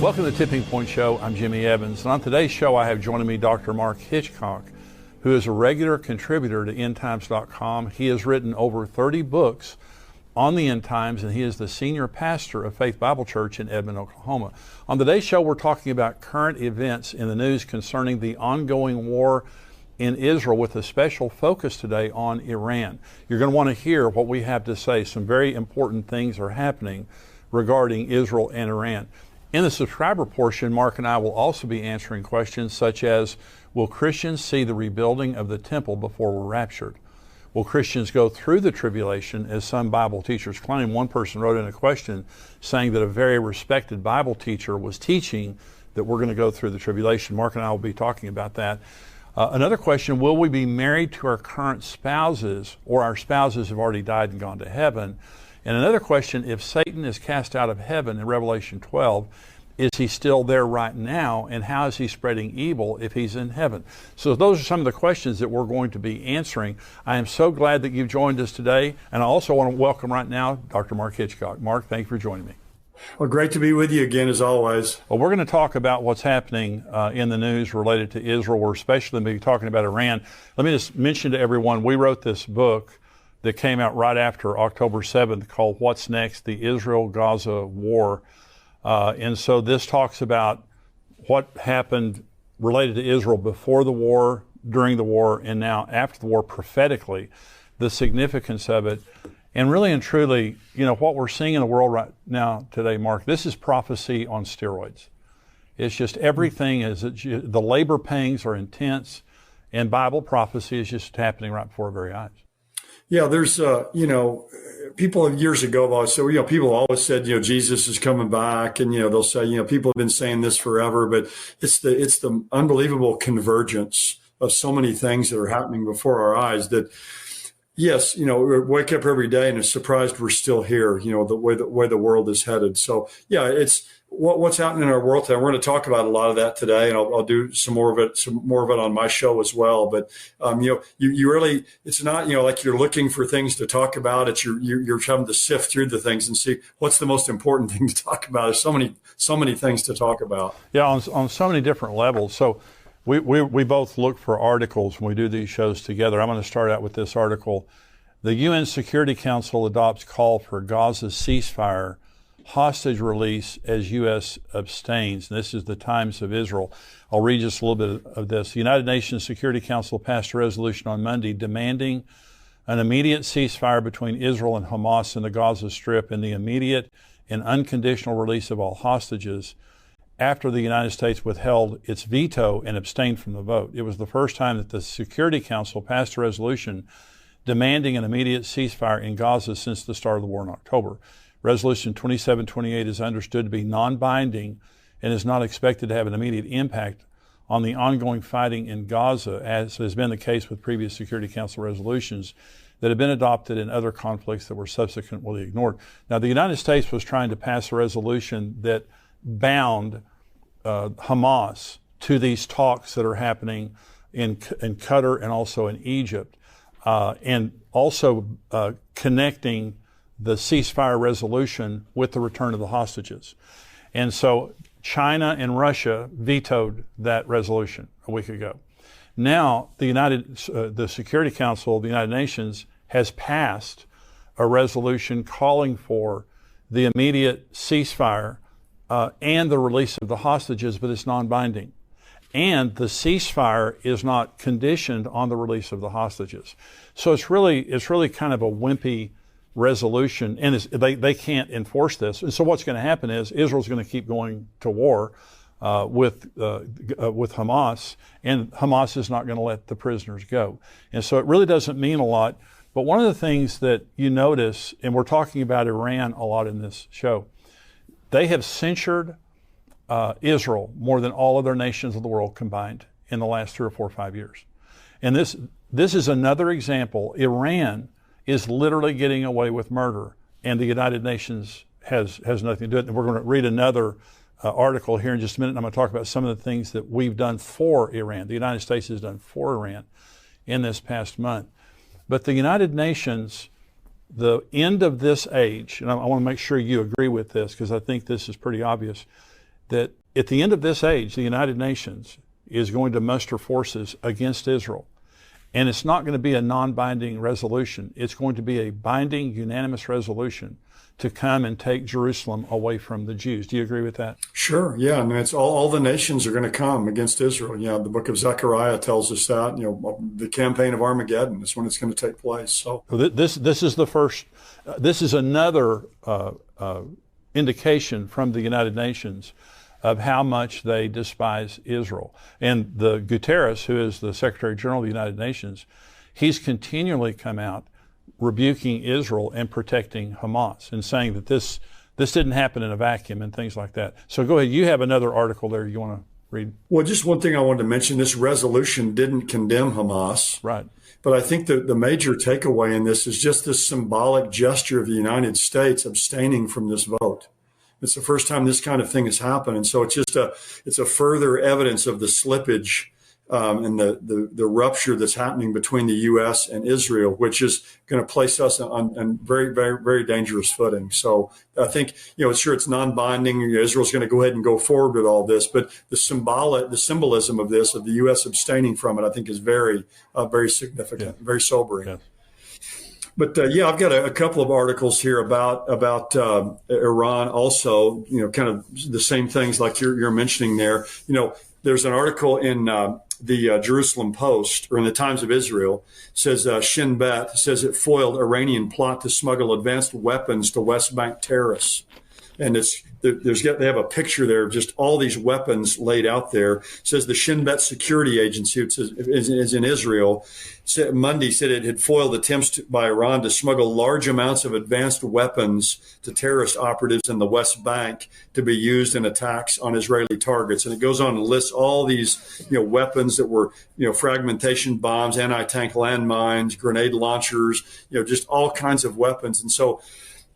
Welcome to the Tipping Point Show. I'm Jimmy Evans, and on today's show I have joining me Dr. Mark Hitchcock, who is a regular contributor to endtimes.com. He has written over 30 books on the end times, and he is the senior pastor of Faith Bible Church in Edmond, Oklahoma. On today's show, we're talking about current events in the news concerning the ongoing war in Israel, with a special focus today on Iran. You're going to want to hear what we have to say. Some very important things are happening regarding Israel and Iran. In the subscriber portion, Mark and I will also be answering questions such as, will Christians see the rebuilding of the temple before we're raptured? Will Christians go through the tribulation, as some Bible teachers claim? One person wrote in a question saying that a very respected Bible teacher was teaching that we're going to go through the tribulation. Mark and I will be talking about that. Another question, will we be married to our current spouses, or our spouses have already died and gone to heaven? And another question, if Satan is cast out of heaven in Revelation 12, is he still there right now, and how is he spreading evil if he's in heaven? So those are some of the questions that we're going to be answering. I am so glad that you've joined us today, and I also want to welcome right now Dr. Mark Hitchcock. Mark, thank you for joining me. Well, great to be with you again, as always. Well, we're going to talk about what's happening in the news related to Israel. We're especially going to be talking about Iran. Let me just mention to everyone, we wrote this book that came out right after October 7th called What's Next? The Israel-Gaza War. And so this talks about what happened related to Israel before the war, during the war, and now after the war prophetically, the significance of it. And really and truly, you know, what we're seeing in the world right now today, Mark, this is prophecy on steroids. It's just everything is, the labor pangs are intense, and Bible prophecy is just happening right before our very eyes. Yeah, there's, people years ago have always said, people always said, Jesus is coming back, and, they'll say, people have been saying this forever, but it's the unbelievable convergence of so many things that are happening before our eyes that, yes, we wake up every day and are surprised we're still here, the way the world is headed. So, yeah, it's what's happening in our world today. We're going to talk about a lot of that today, and I'll do some more of it on my show as well. But, you really, it's not, like you're looking for things to talk about. It's you're having to sift through the things and see what's the most important thing to talk about. There's so many things to talk about. Yeah, on so many different levels. So, We both look for articles when we do these shows together. I'm going to start out with this article. The UN Security Council adopts call for Gaza ceasefire, hostage release as U.S. abstains. And this is the Times of Israel. I'll read just a little bit of this. The United Nations Security Council passed a resolution on Monday demanding an immediate ceasefire between Israel and Hamas in the Gaza Strip, and the immediate and unconditional release of all hostages, after the United States withheld its veto and abstained from the vote. It was the first time that the Security Council passed a resolution demanding an immediate ceasefire in Gaza since the start of the war in October. Resolution 2728 is understood to be non-binding and is not expected to have an immediate impact on the ongoing fighting in Gaza, as has been the case with previous Security Council resolutions that have been adopted in other conflicts that were subsequently ignored. Now, the United States was trying to pass a resolution that bound Hamas to these talks that are happening in Qatar and also in Egypt, and also connecting the ceasefire resolution with the return of the hostages. And so China and Russia vetoed that resolution a week ago. Now the Security Council of the United Nations has passed a resolution calling for the immediate ceasefire and the release of the hostages, but it's non-binding. And the ceasefire is not conditioned on the release of the hostages. So it's really kind of a wimpy resolution, and they can't enforce this. And so what's going to happen is Israel's going to keep going to war with Hamas, and Hamas is not going to let the prisoners go. And so it really doesn't mean a lot. But one of the things that you notice, and we're talking about Iran a lot in this show, they have censured Israel more than all other nations of the world combined in the last 3 or 4 or 5 years. And this is another example. Iran is literally getting away with murder, and the United Nations has nothing to do with it. And we're going to read another article here in just a minute. And I'm going to talk about some of the things that we've done for Iran. The United States has done for Iran in this past month. But the United Nations, the end of this age, and I want to make sure you agree with this because I think this is pretty obvious, that at the end of this age, the United Nations is going to muster forces against Israel. And it's not going to be a non-binding resolution. It's going to be a binding, unanimous resolution to come and take Jerusalem away from the Jews. Do you agree with that? Sure. Yeah. I mean, it's all the nations are going to come against Israel. You know, the book of Zechariah tells us that, you know, the campaign of Armageddon is when it's going to take place. So this is the first, this is another indication from the United Nations of how much they despise Israel. And the Guterres, who is the Secretary General of the United Nations, he's continually come out rebuking Israel and protecting Hamas and saying that this didn't happen in a vacuum and things like that. So go ahead. You have another article there you want to read? Well, just one thing I wanted to mention, this resolution didn't condemn Hamas. Right. But I think the major takeaway in this is just this symbolic gesture of the United States abstaining from this vote. It's the first time this kind of thing has happened. And so it's a further evidence of the slippage and the rupture that's happening between the U.S. and Israel, which is going to place us on very, very, very dangerous footing. So I think, sure, it's non-binding. Israel's going to go ahead and go forward with all this, but the symbolism of this, of the U.S. abstaining from it, I think is very, very significant, very sobering. Yeah. But I've got a couple of articles here about Iran also, kind of the same things like you're mentioning there. There's an article in the Jerusalem Post, or in the Times of Israel, says Shin Bet says it foiled Iranian plot to smuggle advanced weapons to West Bank terrorists. And they have a picture there of just all these weapons laid out there. It says the Shin Bet security agency, which is in Israel, Monday said it had foiled attempts by Iran to smuggle large amounts of advanced weapons to terrorist operatives in the West Bank to be used in attacks on Israeli targets. And it goes on and lists all these, weapons that were, fragmentation bombs, anti-tank landmines, grenade launchers, just all kinds of weapons. And so,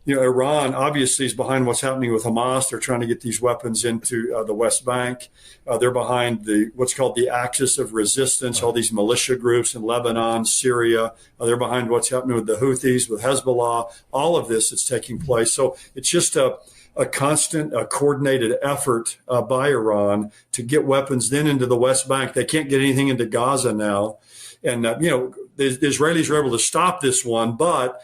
Iran obviously is behind what's happening with Hamas. They're trying to get these weapons into the West Bank. They're behind what's called the axis of resistance, all these militia groups in Lebanon, Syria. They're behind what's happening with the Houthis, with Hezbollah, all of this that's taking place. So it's just a constant, coordinated effort by Iran to get weapons then into the West Bank. They can't get anything into Gaza now. And, the Israelis are able to stop this one, but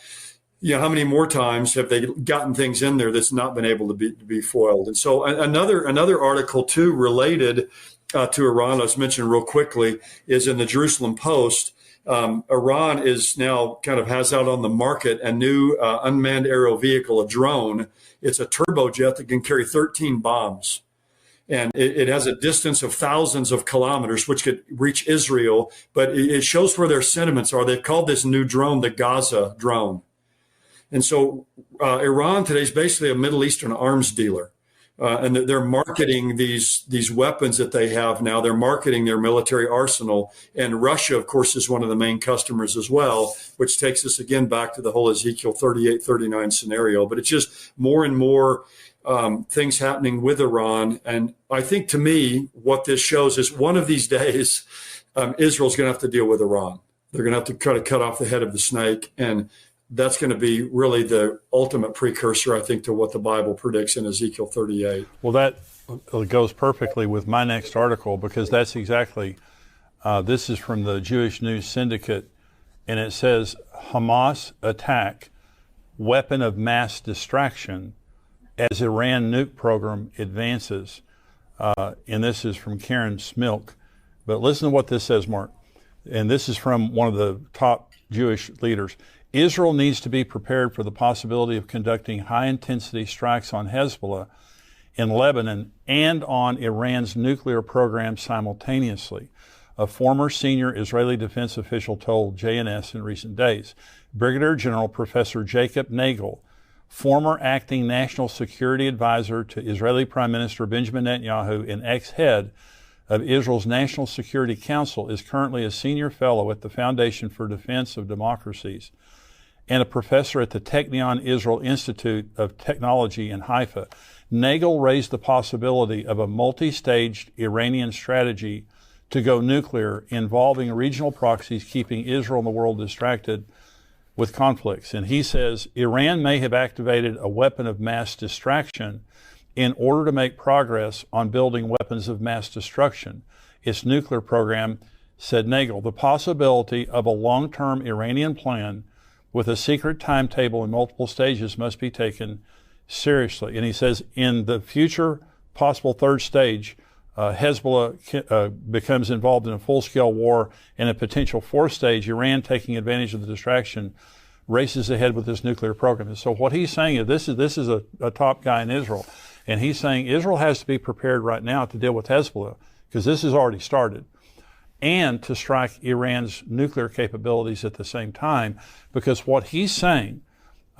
how many more times have they gotten things in there that's not been able to be foiled? And so another article too related to Iran, let's mention real quickly, is in the Jerusalem Post. Iran is now has out on the market a new unmanned aerial vehicle, a drone. It's a turbojet that can carry 13 bombs. And it has a distance of thousands of kilometers, which could reach Israel. But it shows where their sentiments are. They've called this new drone the Gaza drone. And so Iran today is basically a Middle Eastern arms dealer. And they're marketing these weapons that they have now. They're marketing their military arsenal. And Russia, of course, is one of the main customers as well, which takes us again back to the whole Ezekiel 38, 39 scenario. But it's just more and more things happening with Iran. And I think, to me, what this shows is one of these days, Israel's going to have to deal with Iran. They're going to have to try to cut off the head of the snake. And that's going to be really the ultimate precursor, I think, to what the Bible predicts in Ezekiel 38. Well, that goes perfectly with my next article, because that's exactly, this is from the Jewish News Syndicate, and it says, Hamas attack, weapon of mass distraction as Iran nuke program advances. And this is from Karen Smilk. But listen to what this says, Mark. And this is from one of the top Jewish leaders. Israel needs to be prepared for the possibility of conducting high-intensity strikes on Hezbollah in Lebanon and on Iran's nuclear program simultaneously, a former senior Israeli defense official told JNS in recent days. Brigadier General Professor Jacob Nagel, former acting national security advisor to Israeli Prime Minister Benjamin Netanyahu and ex-head of Israel's National Security Council, is currently a senior fellow at the Foundation for Defense of Democracies and a professor at the Technion Israel Institute of Technology in Haifa. Nagel raised the possibility of a multi-staged Iranian strategy to go nuclear involving regional proxies, keeping Israel and the world distracted with conflicts. And he says Iran may have activated a weapon of mass distraction in order to make progress on building weapons of mass destruction. Its nuclear program, said Nagel. The possibility of a long-term Iranian plan with a secret timetable in multiple stages must be taken seriously. And he says in the future possible third stage, Hezbollah becomes involved in a full-scale war, and a potential fourth stage, Iran taking advantage of the distraction, races ahead with this nuclear program. And so what he's saying is this is a top guy in Israel, and he's saying Israel has to be prepared right now to deal with Hezbollah, because this has already started, and to strike Iran's nuclear capabilities at the same time, because what he's saying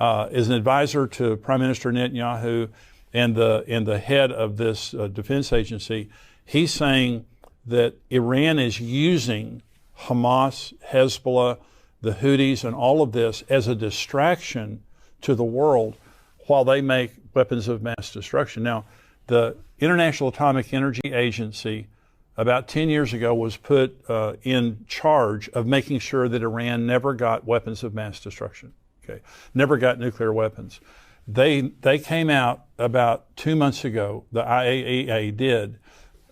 is an advisor to Prime Minister Netanyahu and the head of this defense agency. He's saying that Iran is using Hamas, Hezbollah, the Houthis, and all of this as a distraction to the world while they make weapons of mass destruction. Now, the International Atomic Energy Agency about 10 years ago was put in charge of making sure that Iran never got weapons of mass destruction, okay? Never got nuclear weapons. They came out about 2 months ago, the IAEA did.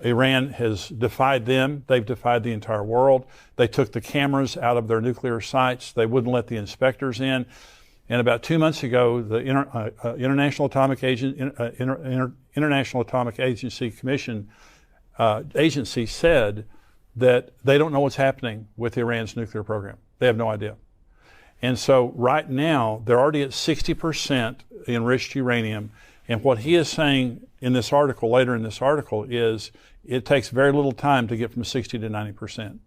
Iran has defied them. They've defied the entire world. They took the cameras out of their nuclear sites. They wouldn't let the inspectors in. And about 2 months ago, the International Atomic Agency Commission agency said that they don't know what's happening with Iran's nuclear program. They have no idea. And so right now, they're already at 60% enriched uranium. And what he is saying in this article, later in this article, is it takes very little time to get from 60 to 90%.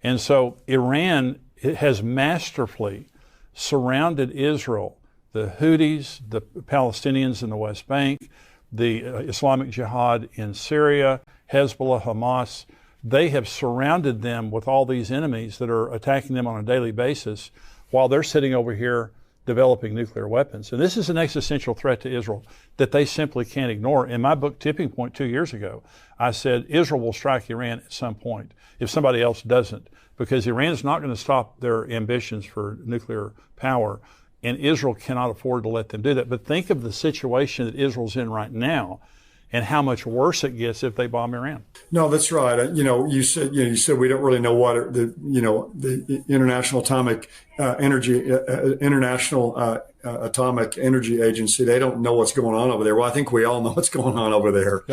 And so Iran has masterfully surrounded Israel, the Houthis, the Palestinians in the West Bank, the Islamic Jihad in Syria, Hezbollah, Hamas. They have surrounded them with all these enemies that are attacking them on a daily basis while they're sitting over here developing nuclear weapons. And this is an existential threat to Israel that they simply can't ignore. In my book, Tipping Point, 2 years ago, I said Israel will strike Iran at some point if somebody else doesn't, because Iran is not going to stop their ambitions for nuclear power, and Israel cannot afford to let them do that. But think of the situation that Israel's in right now, and how much worse it gets if they bomb Iran. No, that's right. You said we don't really know what the International Atomic Energy Agency. They don't know what's going on over there. Well, I think we all know what's going on over there.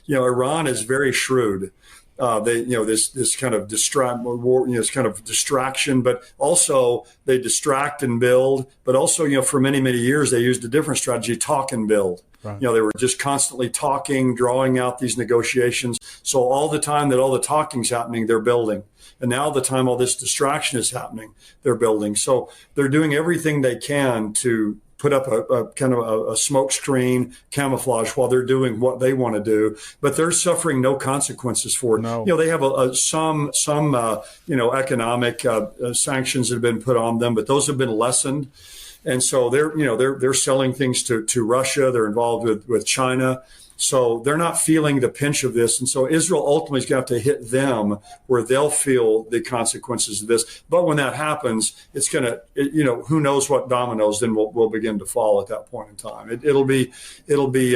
Yeah. Iran is very shrewd. This kind of this kind of distraction, but also they distract and build. But also, for many, many years, they used a different strategy, talk and build. Right. They were just constantly talking, drawing out these negotiations. So all the time that all the talking's happening, they're building. And now the time all this distraction is happening, they're building. So they're doing everything they can to put up a kind of a smoke screen camouflage while they're doing what they want to do, but they're suffering no consequences for it. No. They have some economic sanctions that have been put on them, but those have been lessened. And so they're selling things to Russia. They're involved with China. So they're not feeling the pinch of this. And so Israel ultimately is going to have to hit them where they'll feel the consequences of this. But when that happens, it's going to, who knows what dominoes then will begin to fall at that point in time. It'll be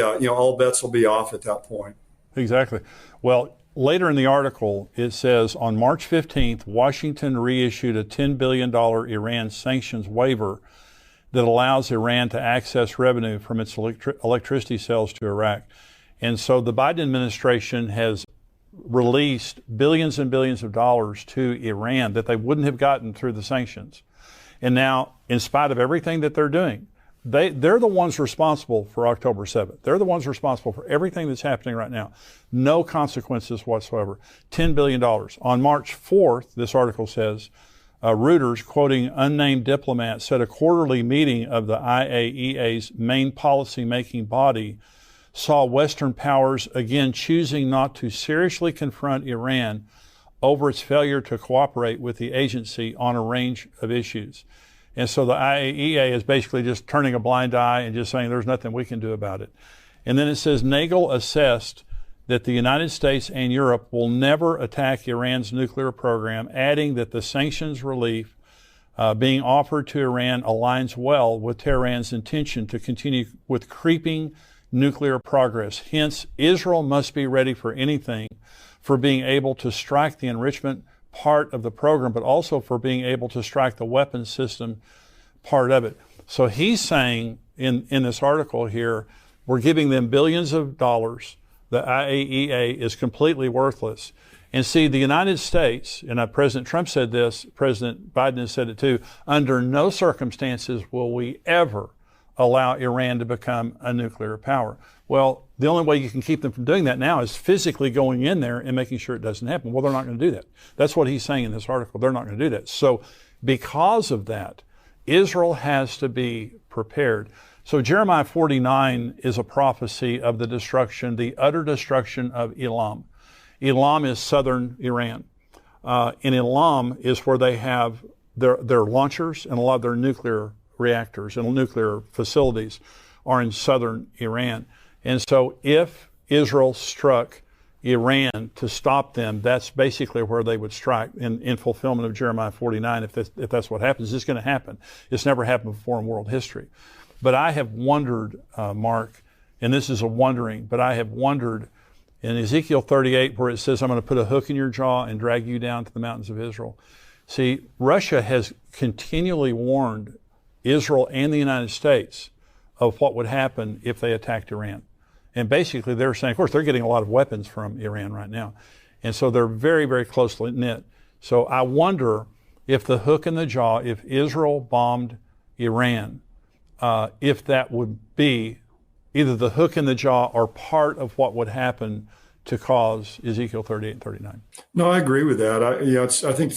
all bets will be off at that point. Exactly. Well, later in the article, it says on March 15th, Washington reissued a $10 billion Iran sanctions waiver that allows Iran to access revenue from its electricity sales to Iraq. And so the Biden administration has released billions and billions of dollars to Iran that they wouldn't have gotten through the sanctions. And now, in spite of everything that they're doing, they're the ones responsible for October 7th. They're the ones responsible for everything that's happening right now. No consequences whatsoever. $10 billion. On March 4th, this article says, Reuters, quoting unnamed diplomats, said a quarterly meeting of the IAEA's main policy-making body saw Western powers again choosing not to seriously confront Iran over its failure to cooperate with the agency on a range of issues. And so the IAEA is basically just turning a blind eye and just saying there's nothing we can do about it. And then it says Nagel assessed that the United States and Europe will never attack Iran's nuclear program, adding that the sanctions relief being offered to Iran aligns well with Tehran's intention to continue with creeping nuclear progress. Hence, Israel must be ready for anything, for being able to strike the enrichment part of the program, but also for being able to strike the weapons system part of it. So he's saying in this article here, we're giving them billions of dollars. The IAEA is completely worthless. And see, the United States, and President Trump said this, President Biden has said it too, under no circumstances will we ever allow Iran to become a nuclear power. Well, the only way you can keep them from doing that now is physically going in there and making sure it doesn't happen. Well, they're not going to do that. That's what he's saying in this article. They're not going to do that. So because of that, Israel has to be prepared. So Jeremiah 49 is a prophecy of the destruction, the utter destruction of Elam. Elam is southern Iran. And Elam is where they have their launchers and a lot of their nuclear reactors and nuclear facilities are in southern Iran. And so if Israel struck Iran to stop them, that's basically where they would strike in fulfillment of Jeremiah 49. If that's what happens, it's going to happen. It's never happened before in world history. But I have wondered, Mark, and this is a wondering, but I have wondered in Ezekiel 38 where it says, I'm going to put a hook in your jaw and drag you down to the mountains of Israel. See, Russia has continually warned Israel and the United States of what would happen if they attacked Iran. And basically they're saying, of course, they're getting a lot of weapons from Iran right now. And so they're very, very closely knit. So I wonder if the hook in the jaw, if Israel bombed Iran, if that would be either the hook in the jaw or part of what would happen to cause Ezekiel 38 and 39. No, I agree with that. I think,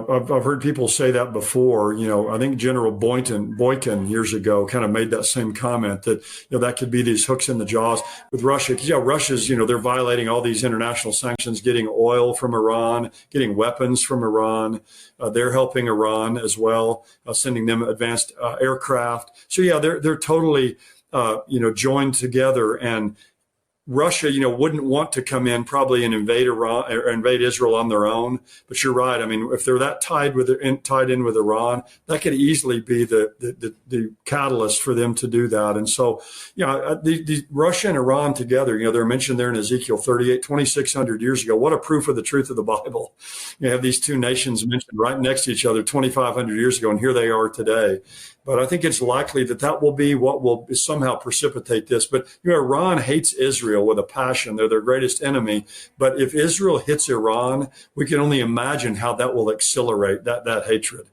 I've heard people say that before. I think General Boykin years ago kind of made that same comment that, that could be these hooks in the jaws with Russia. Because, Russia's, they're violating all these international sanctions, getting oil from Iran, getting weapons from Iran. They're helping Iran as well, sending them advanced aircraft. So, they're totally, joined together. And Russia, wouldn't want to come in probably and invade Iran or invade Israel on their own. But you're right. I mean, if they're that tied in with Iran, that could easily be the catalyst for them to do that. And so, the Russia and Iran together, they're mentioned there in Ezekiel 38, 2,600 years ago. What a proof of the truth of the Bible. You have these two nations mentioned right next to each other 2,500 years ago, and here they are today. But I think it's likely that will be what will somehow precipitate this. But Iran hates Israel with a passion. They're their greatest enemy. But if Israel hits Iran, we can only imagine how that will accelerate that hatred.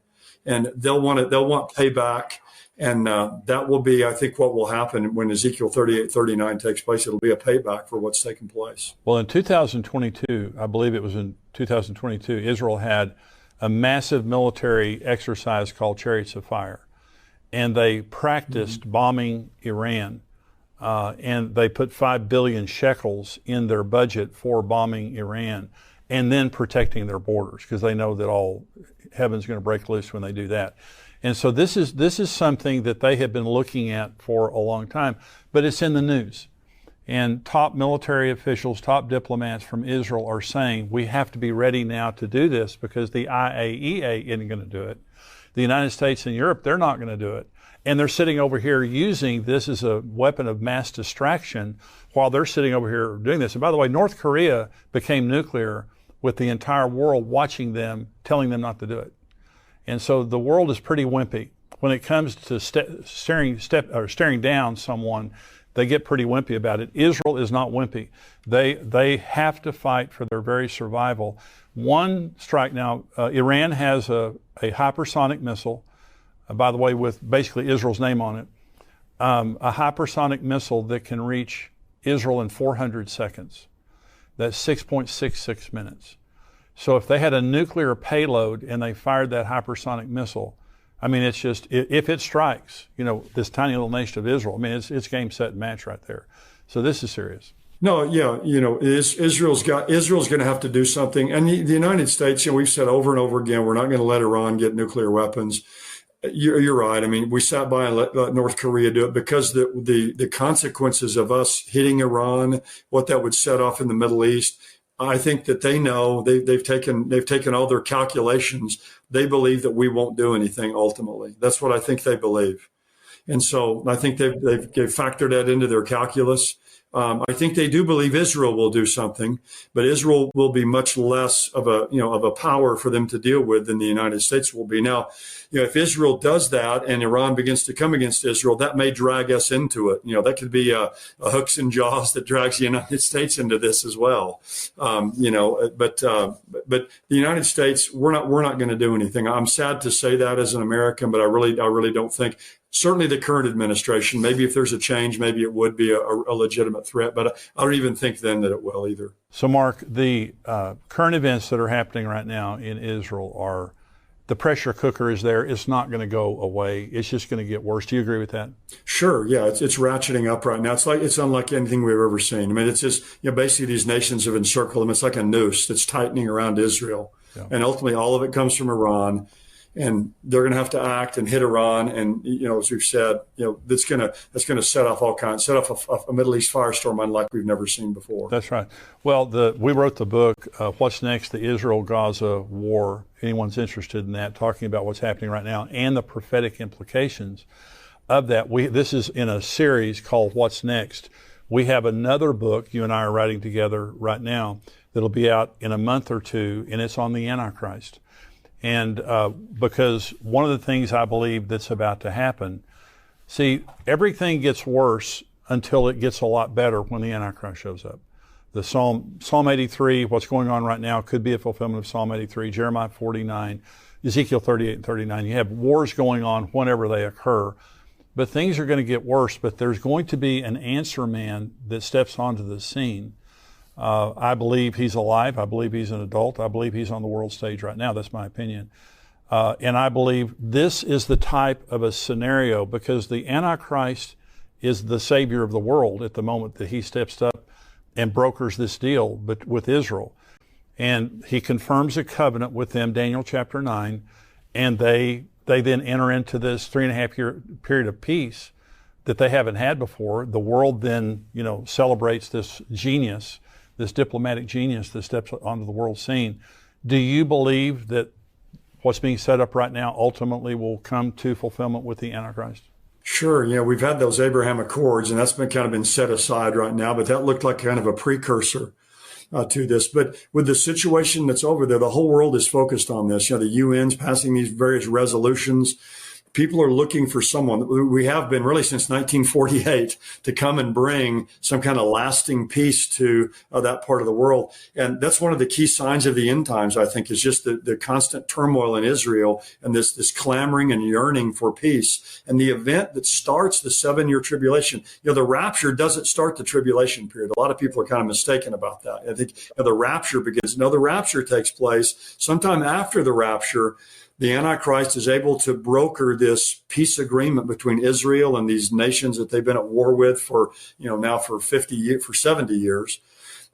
And they'll want payback. And that will be, I think, what will happen when Ezekiel 38, 39 takes place. It'll be a payback for what's taken place. Well, in 2022, I believe it was in 2022, Israel had a massive military exercise called Chariots of Fire. And they practiced bombing Iran, and they put 5 billion shekels in their budget for bombing Iran and then protecting their borders, because they know that all heaven's going to break loose when they do that. And so this is something that they have been looking at for a long time, but it's in the news. And top military officials, top diplomats from Israel are saying we have to be ready now to do this because the IAEA isn't going to do it. The United States and Europe, they're not going to do it. And they're sitting over here using this as a weapon of mass distraction while they're sitting over here doing this. And by the way, North Korea became nuclear with the entire world watching them, telling them not to do it. And so the world is pretty wimpy. When it comes to staring down someone, they get pretty wimpy about it. Israel is not wimpy. They have to fight for their very survival. One strike now, Iran has a hypersonic missile, by the way, with basically Israel's name on it, a hypersonic missile that can reach Israel in 400 seconds. That's 6.66 minutes. So if they had a nuclear payload and they fired that hypersonic missile, I mean, it's just, if it strikes, this tiny little nation of Israel, I mean, it's game, set, and match right there. So this is serious. No, yeah, Israel's going to have to do something. And the United States, we've said over and over again, we're not going to let Iran get nuclear weapons. You're right. I mean, we sat by and let North Korea do it because the consequences of us hitting Iran, what that would set off in the Middle East, I think that they know they've taken all their calculations. They believe that we won't do anything ultimately. That's what I think they believe. And so I think they've factored that into their calculus. I think they do believe Israel will do something, but Israel will be much less of a power for them to deal with than the United States will be. Now, if Israel does that and Iran begins to come against Israel, that may drag us into it. That could be a hooks and jaws that drags the United States into this as well. But the United States, we're not going to do anything. I'm sad to say that as an American, but I really don't think. Certainly the current administration, maybe if there's a change, maybe it would be a legitimate threat, but I don't even think then that it will either. So, Mark, the current events that are happening right now in Israel are, the pressure cooker is there. It's not going to go away. It's just going to get worse. Do you agree with that? Sure. Yeah, it's ratcheting up right now. It's unlike anything we've ever seen. I mean, it's just, basically these nations have encircled them. It's like a noose that's tightening around Israel. Yeah. And ultimately all of it comes from Iran. And they're going to have to act and hit Iran, and as we've said, that's going to set off a Middle East firestorm unlike we've never seen before. That's right. Well, we wrote the book, What's Next? The Israel-Gaza War. Anyone's interested in that, talking about what's happening right now and the prophetic implications of that. This is in a series called What's Next. We have another book you and I are writing together right now that'll be out in a month or two, and it's on the Antichrist. And because one of the things I believe that's about to happen, see, everything gets worse until it gets a lot better when the Antichrist shows up. The Psalm 83, what's going on right now, could be a fulfillment of Psalm 83, Jeremiah 49, Ezekiel 38 and 39. You have wars going on whenever they occur, but things are going to get worse. But there's going to be an answer man that steps onto the scene. I believe he's alive. I believe he's an adult. I believe he's on the world stage right now. That's my opinion. And I believe this is the type of a scenario because the Antichrist is the savior of the world at the moment that he steps up and brokers this deal with Israel. And he confirms a covenant with them, Daniel chapter 9, and they then enter into this 3.5-year period of peace that they haven't had before. The world then, celebrates this genius, this diplomatic genius that steps onto the world scene. Do you believe that what's being set up right now ultimately will come to fulfillment with the Antichrist? Sure. We've had those Abraham Accords, and that's been set aside right now, but that looked like kind of a precursor to this. But with the situation that's over there, the whole world is focused on this. The UN's passing these various resolutions. People are looking for someone. We have been really since 1948 to come and bring some kind of lasting peace to that part of the world. And that's one of the key signs of the end times, I think, is just the constant turmoil in Israel and this clamoring and yearning for peace. And the event that starts the 7-year tribulation, the rapture doesn't start the tribulation period. A lot of people are kind of mistaken about that. I think the rapture begins. No, the rapture takes place sometime after the rapture. The Antichrist is able to broker this peace agreement between Israel and these nations that they've been at war with for, now for 70 years.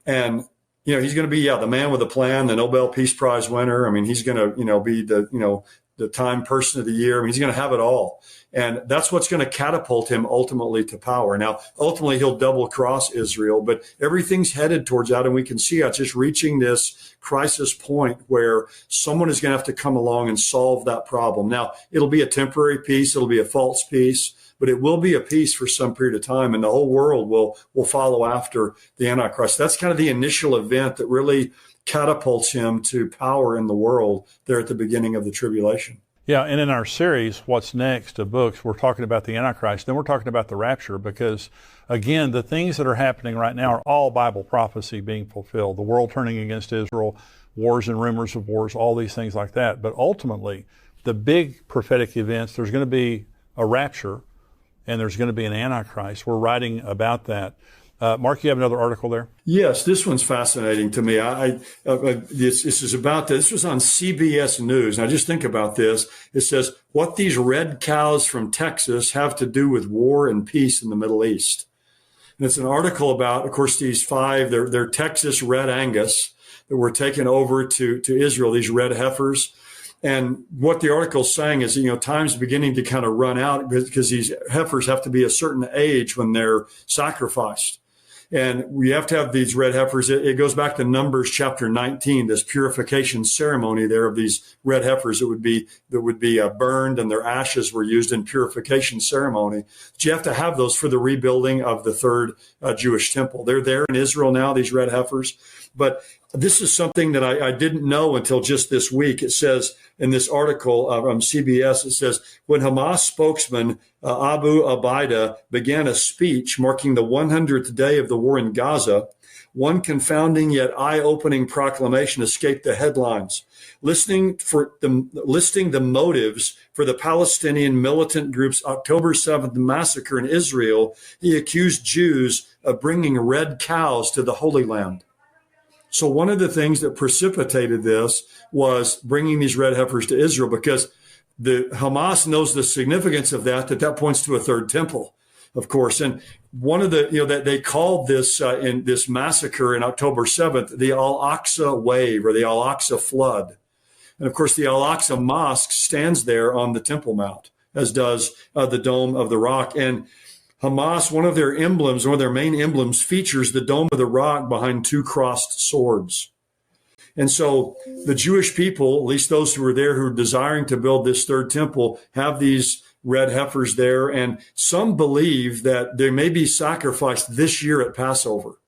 And, he's going to be, the man with a plan, the Nobel Peace Prize winner. I mean, he's going to, be the Time Person of the Year. I mean, he's going to have it all. And that's what's going to catapult him ultimately to power. Now, ultimately, he'll double cross Israel, but everything's headed towards that. And we can see it's just reaching this crisis point where someone is going to have to come along and solve that problem. Now, it'll be a temporary peace. It'll be a false peace, but it will be a peace for some period of time. And the whole world will follow after the Antichrist. That's kind of the initial event that really catapults him to power in the world there at the beginning of the tribulation. Yeah, and in our series, What's Next, of books, we're talking about the Antichrist, then we're talking about the rapture because, again, the things that are happening right now are all Bible prophecy being fulfilled. The world turning against Israel, wars and rumors of wars, all these things like that. But ultimately, the big prophetic events, there's going to be a rapture and there's going to be an Antichrist. We're writing about that. Mark, you have another article there? Yes, this one's fascinating to me. This was on CBS News. Now, just think about this. It says, what these red cows from Texas have to do with war and peace in the Middle East. And it's an article about, of course, these 5, they're Texas red Angus that were taken over to Israel, these red heifers. And what the article's saying is, time's beginning to kind of run out because these heifers have to be a certain age when they're sacrificed. And we have to have these red heifers. It goes back to Numbers chapter 19, this purification ceremony there of these red heifers that would be burned, and their ashes were used in purification ceremony. But you have to have those for the rebuilding of the third Jewish temple. They're there in Israel now, these red heifers. But this is something that I didn't know until just this week. It says in this article from CBS, it says, when Hamas spokesman Abu Abida began a speech marking the 100th day of the war in Gaza, one confounding yet eye-opening proclamation escaped the headlines. Listing the motives for the Palestinian militant group's October 7th massacre in Israel, he accused Jews of bringing red cows to the Holy Land. So one of the things that precipitated this was bringing these red heifers to Israel, because the Hamas knows the significance of that points to a third temple, of course. And one of the, that they called this in this massacre in October 7th, the Al-Aqsa wave or the Al-Aqsa flood. And of course, the Al-Aqsa mosque stands there on the Temple Mount, as does the Dome of the Rock. And Hamas, one of their emblems, one of their main emblems, features the Dome of the Rock behind two crossed swords. And so the Jewish people, at least those who were there who are desiring to build this third temple, have these red heifers there. And some believe that they may be sacrificed this year at Passover.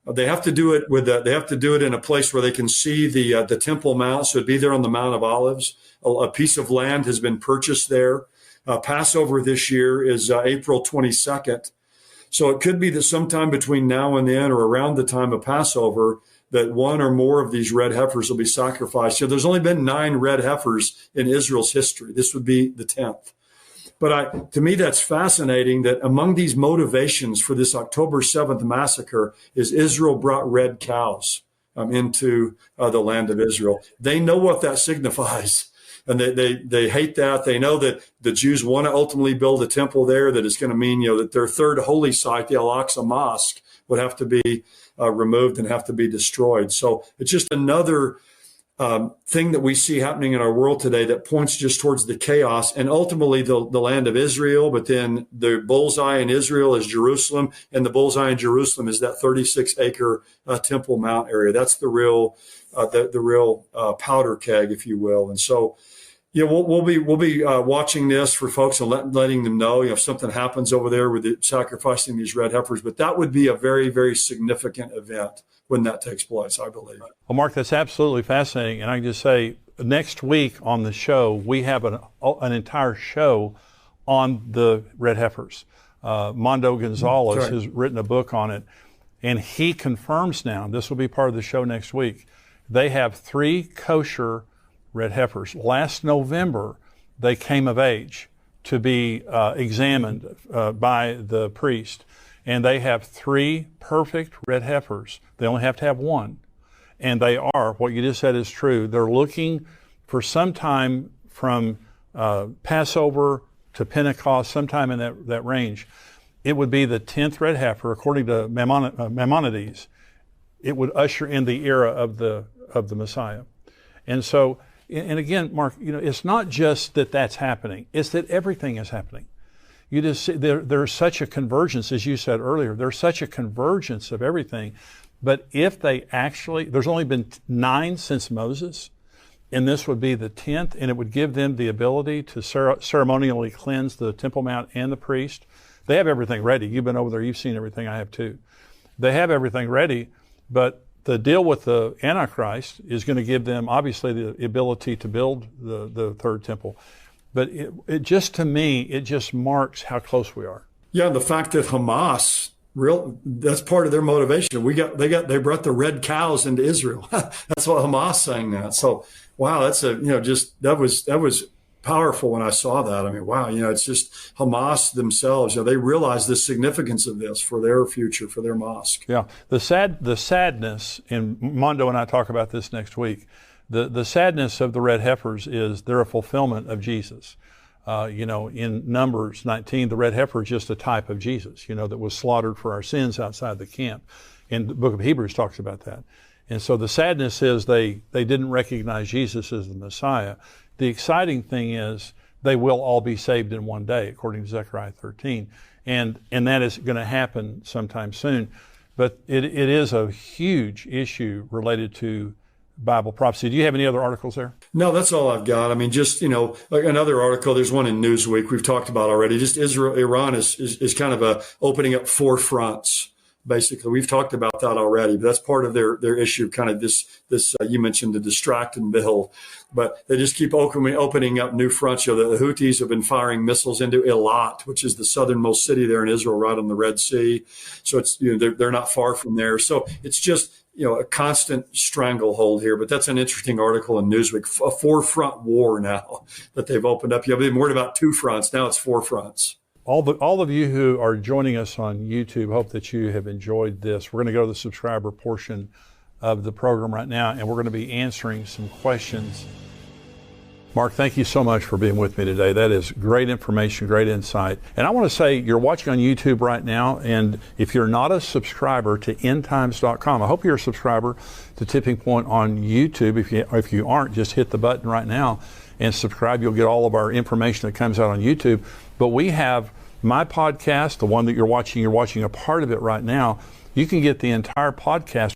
They have to do it they have to do it in a place where they can see the Temple Mount. So it'd be there on the Mount of Olives. A piece of land has been purchased there. Passover this year is April 22nd. So it could be that sometime between now and then, or around the time of Passover, that one or more of these red heifers will be sacrificed. So there's only been 9 red heifers in Israel's history. This would be the 10th. But to me, that's fascinating that among these motivations for this October 7th massacre is Israel brought red cows into the land of Israel. They know what that signifies. And they hate that. They know that the Jews want to ultimately build a temple there, that it's going to mean, that their third holy site, the Al-Aqsa Mosque, would have to be removed and have to be destroyed. So it's just another thing that we see happening in our world today that points just towards the chaos and ultimately the land of Israel. But then the bullseye in Israel is Jerusalem, and the bullseye in Jerusalem is that 36-acre Temple Mount area. That's the real powder keg, if you will. And so, we'll be watching this for folks and letting them know, if something happens over there with sacrificing these red heifers. But that would be a very, very significant event when that takes place, I believe. Well, Mark, that's absolutely fascinating. And I can just say, next week on the show, we have an entire show on the red heifers. Mondo Gonzalez has written a book on it, and he confirms now, this will be part of the show next week, they have 3 kosher red heifers. Last November, they came of age to be examined by the priest. And they have 3 perfect red heifers. They only have to have 1. And they are, what you just said is true, they're looking for some time from Passover to Pentecost, sometime in that range. It would be the 10th red heifer, according to Maimonides. It would usher in the era of the Messiah. And so, and again, Mark, it's not just that that's happening, it's that everything is happening. You just see there's such a convergence, as you said earlier, there's such a convergence of everything. But if they actually, there's only been 9 since Moses, and this would be the 10th, and it would give them the ability to ceremonially cleanse the Temple Mount and the priest. They have everything ready. You've been over there, you've seen everything, I have too. They have everything ready, but the deal with the Antichrist is going to give them, obviously, the ability to build the third temple. But it just, to me, it just marks how close we are. Yeah, the fact that Hamas, that's part of their motivation. They brought the red cows into Israel. That's what Hamas saying that. So, wow, that's that was powerful when I saw that. I mean, wow, it's just Hamas themselves. They realize the significance of this for their future, for their mosque. Yeah, the sadness, and Mondo and I talk about this next week. The sadness of the red heifers is they're a fulfillment of Jesus. In Numbers 19, the red heifer is just a type of Jesus, that was slaughtered for our sins outside the camp. And the book of Hebrews talks about that. And so the sadness is they didn't recognize Jesus as the Messiah. The exciting thing is they will all be saved in one day, according to Zechariah 13. And that is going to happen sometime soon. but it is a huge issue related to Bible prophecy. Do you have any other articles there? No, that's all I've got. I mean, just, like another article, there's one in Newsweek we've talked about already. Just Iran is kind of opening up four fronts. Basically, we've talked about that already, but that's part of their issue. Kind of this you mentioned the distract and build, but they just keep opening up new fronts. The Houthis have been firing missiles into Eilat, which is the southernmost city there in Israel, right on the Red Sea. So it's they're not far from there. So it's just a constant stranglehold here. But that's an interesting article in Newsweek. A four-front war now that they've opened up. You've been worried about two fronts. Now it's four fronts. All of you who are joining us on YouTube, hope that you have enjoyed this. We're going to go to the subscriber portion of the program right now, and we're going to be answering some questions. Mark, thank you so much for being with me today. That is great information, great insight. And I want to say, you're watching on YouTube right now, and if you're not a subscriber to endtimes.com, I hope you're a subscriber to Tipping Point on YouTube. If you aren't, just hit the button right now and subscribe. You'll get all of our information that comes out on YouTube. But we have my podcast, the one that you're watching a part of it right now. You can get the entire podcast